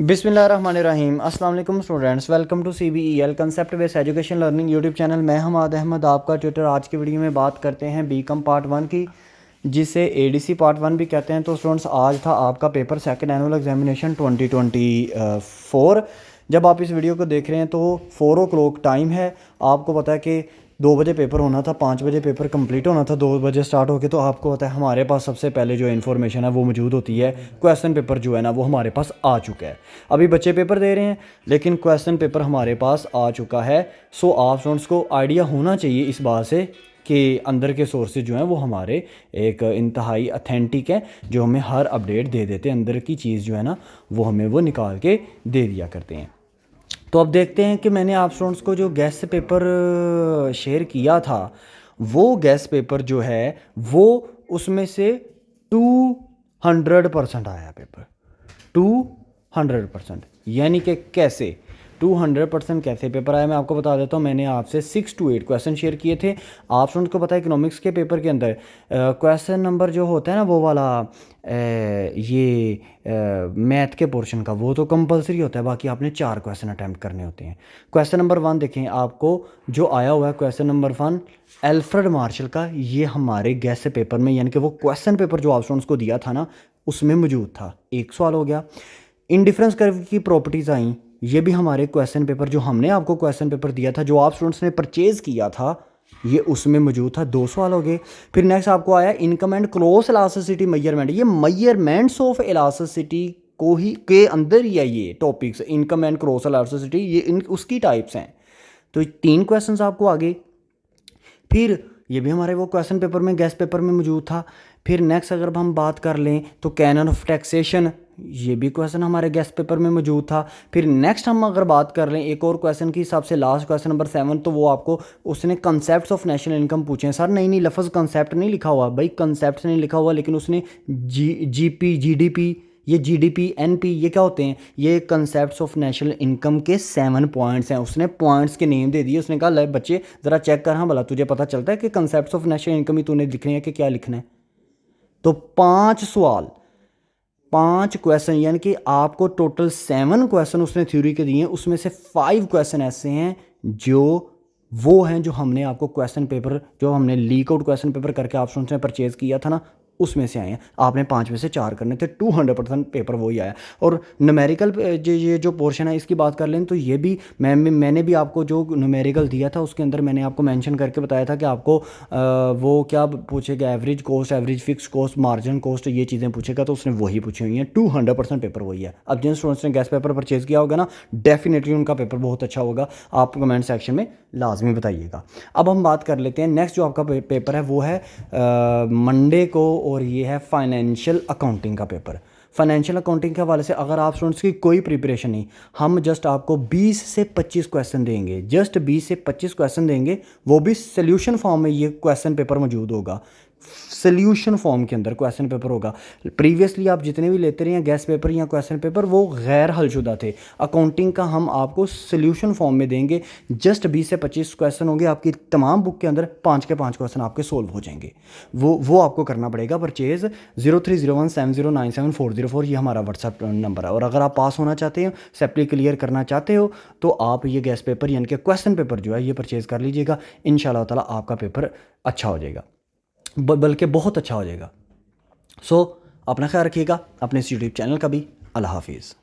बिस्मिल्लाहिर्रहमानिर्रहीम। अस्सलाम वालेकुम students, welcome to CBEL concept based education learning YouTube channel. मैं हमाद अहमद आपका ट्यूटर। आज की वीडियो में बात करते हैं बीकॉम पार्ट 1 की, जिसे ADC पार्ट 1 भी कहते हैं। तो स्टूडेंट्स, आज था आपका पेपर सेकंड एनुअल एग्जामिनेशन 2024। जब आप इस वीडियो को देख रहे हैं तो 4 o'clock टाइम है। आपको पता है कि 2 बजे पेपर होना था, 5 बजे पेपर कंप्लीट होना था, 2 बजे स्टार्ट होके। तो आपको पता है हमारे पास सबसे पहले जो इन्फॉर्मेशन है वो मौजूद होती है। क्वेश्चन पेपर जो है ना वो हमारे पास आ चुका है। अभी बच्चे पेपर दे रहे हैं लेकिन क्वेश्चन पेपर हमारे पास आ चुका है। सो आप स्टूडेंट्स को आइडिया होना चाहिए इस बात से कि अंदर के सोर्सेज जो हैं वो हमारे एक इंतहाई अथेंटिक है, जो हमें हर अपडेट दे देते हैं। अंदर की चीज़ जो है ना वो हमें वो निकाल के दे दिया करते हैं। तो अब देखते हैं कि मैंने आप स्टूडेंट्स को जो गेस्ट पेपर शेयर किया था, वो गेस्ट पेपर जो है वो उसमें से 200% आया पेपर। 200%, यानी कि कैसे 200% कैसे पेपर आया, मैं आपको बता देता हूँ। मैंने आपसे 6 to 8 क्वेश्चन शेयर किए थे। आप स्टूडेंट्स को पता है इकोनॉमिक्स के पेपर के अंदर क्वेश्चन नंबर जो होता है ना वो वाला ये मैथ के पोर्शन का वो तो कंपलसरी होता है। बाकी आपने 4 क्वेश्चन अटैम्प्ट करने होते हैं। क्वेश्चन नंबर 1 देखें, आपको जो आया हुआ है क्वेश्चन नंबर 1 एल्फ्रेड मार्शल का, ये हमारे गेस्ट पेपर में, यानी कि वो क्वेश्चन पेपर जो आप स्टूडेंट्स को दिया था ना उसमें मौजूद था। एक सवाल हो गया। इंडिफरेंस कर्व की प्रॉपर्टीज़ आई, ये भी हमारे क्वेश्चन पेपर, जो हमने आपको क्वेश्चन पेपर दिया था, जो आप स्टूडेंट्स ने परचेज किया था, ये उसमें मौजूद था। 2 सवाल हो गए। फिर नेक्स्ट आपको आया income and cross elasticity measurement. ये मेजरमेंट्स ऑफ इलास्टिसिटी को ही के अंदर ही है ये topics, income and cross elasticity, ये इन उसकी टाइप्स हैं। तो 3 क्वेश्चन आपको आगे। फिर ये भी हमारे वो क्वेश्चन पेपर में गेस्ट पेपर में मौजूद था। फिर नेक्स्ट अगर हम बात कर लें तो कैनन ऑफ टैक्सेशन, ये भी क्वेश्चन हमारे गेस्ट पेपर में मौजूद था। फिर नेक्स्ट हम अगर बात कर लें एक और क्वेश्चन की, हिसाब से लास्ट क्वेश्चन नंबर 7, तो वो आपको उसने कंसेप्ट्स ऑफ नेशनल इनकम पूछे हैं। सर नहीं लफ्ज़ कंसेप्ट नहीं लिखा हुआ भाई, कंसेप्ट नहीं लिखा हुआ, लेकिन उसने जीपी जीडीपी, ये जीडीपी एनपी, ये क्या होते हैं, ये कंसेप्ट्स ऑफ नेशनल इनकम के 7 पॉइंट्स हैं। उसने पॉइंट्स के नेम दे दिए। उसने कहा ले बच्चे ज़रा चेक कर, हाँ भला तुझे पता चलता है कि कंसेप्ट्स ऑफ नेशनल इनकम ही तूने लिखने हैं कि क्या लिखना है। तो 5 सवाल, 5 क्वेश्चन, यानी कि आपको टोटल 7 क्वेश्चन उसने थ्योरी के दिए हैं। उसमें से 5 क्वेश्चन ऐसे हैं जो वो हैं जो हमने आपको क्वेश्चन पेपर, जो हमने लीक आउट क्वेश्चन पेपर करके आप स्टूडेंट्स ने परचेज़ किया था ना, उसमें से आए हैं। आपने 5 में से 4 करने थे। 200% पेपर वही आया। और न्यूमेरिकल ये जो पोर्शन है इसकी बात कर लें तो ये भी मैंने भी आपको जो न्यूमेरिकल दिया था उसके अंदर मैंने आपको मेंशन करके बताया था कि आपको वो क्या पूछेगा, average cost, average fix cost, margin cost, ये चीज़ें पूछेगा। तो उसने वही पूछी हुई हैं। 200% पेपर वही है। अब जिन स्टूडेंट्स ने गेस्ट पेपर परचेज़ किया होगा ना, डेफिनेटली उनका पेपर बहुत अच्छा होगा। आप कमेंट सेक्शन में लाजमी बताइएगा। अब हम बात कर लेते हैं नेक्स्ट जो आपका पेपर है वो है मंडे को, और ये है फाइनेंशियल अकाउंटिंग का पेपर। फाइनेंशियल अकाउंटिंग के हवाले से अगर आप स्टूडेंट्स की कोई प्रिपरेशन नहीं, हम जस्ट आपको 20 से 25 क्वेश्चन देंगे। जस्ट 20 से 25 क्वेश्चन देंगे, वो भी सोल्यूशन फॉर्म में ये क्वेश्चन पेपर मौजूद होगा। सोल्यूशन फॉर्म के अंदर क्वेश्चन पेपर होगा। प्रीवियसली आप जितने भी लेते रहे हैं गेस्ट पेपर या क्वेश्चन पेपर, वो गैर हलशुदा थे। अकाउंटिंग का हम आपको सोल्यूशन फॉर्म में देंगे। जस्ट 20 से 25 क्वेश्चन होंगे आपकी तमाम बुक के अंदर, 5 के 5 क्वेश्चन आपके सोल्व हो जाएंगे। वो आपको करना पड़ेगा परचेज़। 0301709744, ये हमारा व्हाट्सअप नंबर है। और अगर आप पास होना चाहते हो, सेपली क्लियर करना चाहते हो, तो आप ये गेस्ट पेपर यानी कि क्वेश्चन पेपर जो है ये परचेज़ कर लीजिएगा। इंशाल्लाह ताला आपका पेपर अच्छा हो जाएगा, बल्कि बहुत अच्छा हो जाएगा। सो अपना ख्याल रखिएगा, अपने इस यूट्यूब चैनल का भी। अल्लाह हाफिज़।